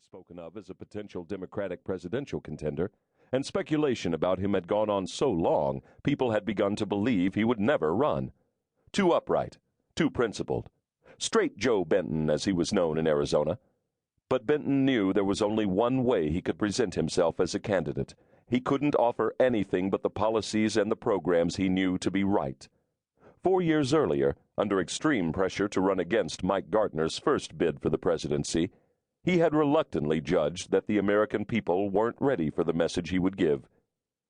spoken of as a potential Democratic presidential contender, and speculation about him had gone on so long people had begun to believe he would never run. Too upright, too principled. Straight Joe Benton, as he was known in Arizona. But Benton knew there was only one way he could present himself as a candidate. He couldn't offer anything but the policies and the programs he knew to be right. 4 years earlier, under extreme pressure to run against Mike Gartner's first bid for the presidency, he had reluctantly judged that the American people weren't ready for the message he would give.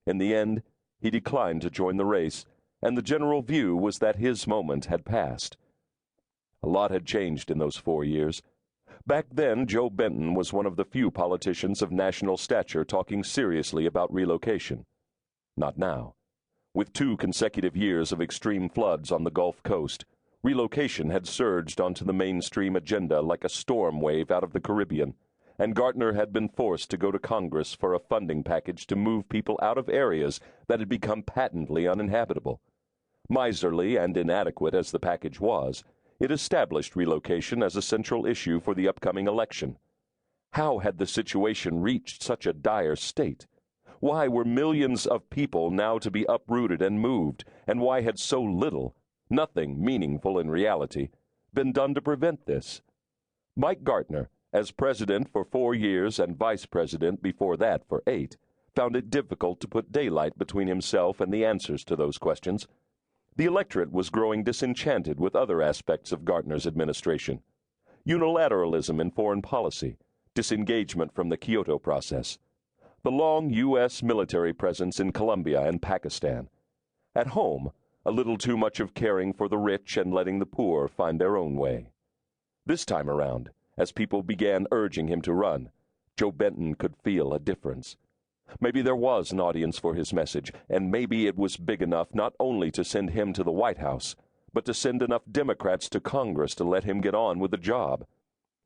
In the end, he declined to join the race, and the general view was that his moment had passed. A lot had changed in those 4 years. Back then, Joe Benton was one of the few politicians of national stature talking seriously about relocation. Not now. With 2 consecutive years of extreme floods on the Gulf Coast, relocation had surged onto the mainstream agenda like a storm wave out of the Caribbean, and Gartner had been forced to go to Congress for a funding package to move people out of areas that had become patently uninhabitable. Miserly and inadequate as the package was, it established relocation as a central issue for the upcoming election. How had the situation reached such a dire state? Why were millions of people now to be uprooted and moved, and why had so little, nothing meaningful in reality, been done to prevent this? Mike Gartner, as president for 4 years and vice president before that for 8, found it difficult to put daylight between himself and the answers to those questions. The electorate was growing disenchanted with other aspects of Gartner's administration. Unilateralism in foreign policy, disengagement from the Kyoto process, the long U.S. military presence in Colombia and Pakistan. At home, a little too much of caring for the rich and letting the poor find their own way. This time around, as people began urging him to run, Joe Benton could feel a difference. Maybe there was an audience for his message, and maybe it was big enough not only to send him to the White House, but to send enough Democrats to Congress to let him get on with the job.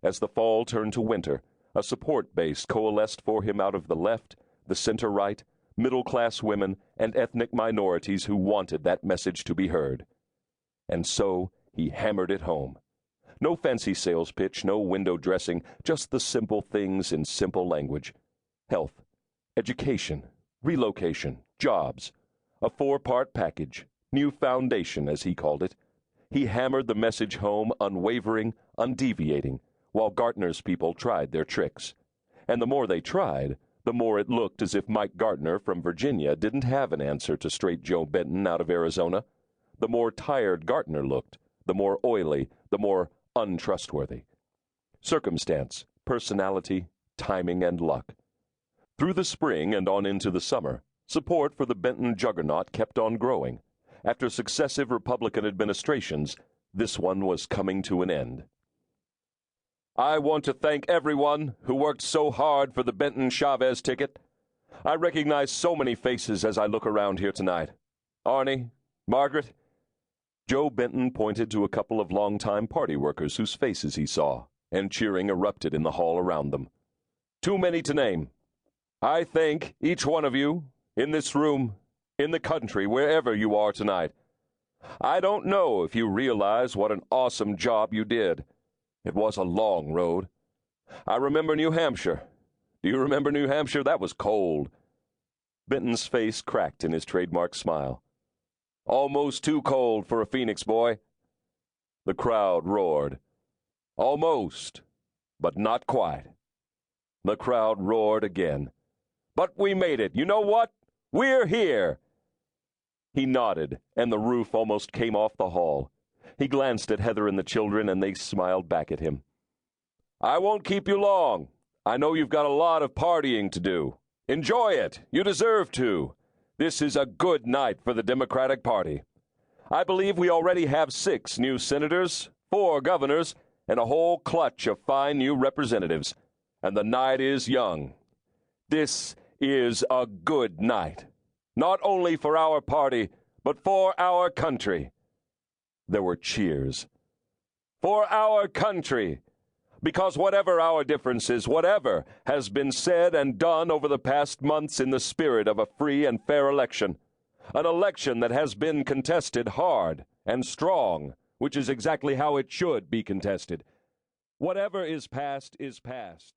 As the fall turned to winter, a support base coalesced for him out of the left, the center-right, middle-class women, and ethnic minorities who wanted that message to be heard. And so he hammered it home. No fancy sales pitch, no window dressing, just the simple things in simple language. Health, education, relocation, jobs, a 4-part package, new foundation, as he called it. He hammered the message home, unwavering, undeviating, while Gartner's people tried their tricks. And the more they tried, the more it looked as if Mike Gartner from Virginia didn't have an answer to straight Joe Benton out of Arizona. The more tired Gartner looked, the more oily, the more untrustworthy. Circumstance, personality, timing, and luck. Through the spring and on into the summer, support for the Benton juggernaut kept on growing. After successive Republican administrations, this one was coming to an end. I want to thank everyone who worked so hard for the Benton-Chavez ticket. I recognize so many faces as I look around here tonight. Arnie, Margaret. Joe Benton pointed to a couple of longtime party workers whose faces he saw, and cheering erupted in the hall around them. Too many to name. I thank each one of you, in this room, in the country, wherever you are tonight. I don't know if you realize what an awesome job you did. It was a long road. I remember New Hampshire. Do you remember New Hampshire? That was cold. Benton's face cracked in his trademark smile. Almost too cold for a Phoenix boy. The crowd roared. Almost, but not quite. The crowd roared again. But we made it. You know what? We're here. He nodded, and the roof almost came off the hall. He glanced at Heather and the children, and they smiled back at him. I won't keep you long. I know you've got a lot of partying to do. Enjoy it. You deserve to. This is a good night for the Democratic Party. I believe we already have 6 new senators, 4 governors, and a whole clutch of fine new representatives. And the night is young. This is a good night. Not only for our party, but for our country. There were cheers. For our country. Because whatever our differences, whatever has been said and done over the past months in the spirit of a free and fair election, an election that has been contested hard and strong, which is exactly how it should be contested. Whatever is past is past.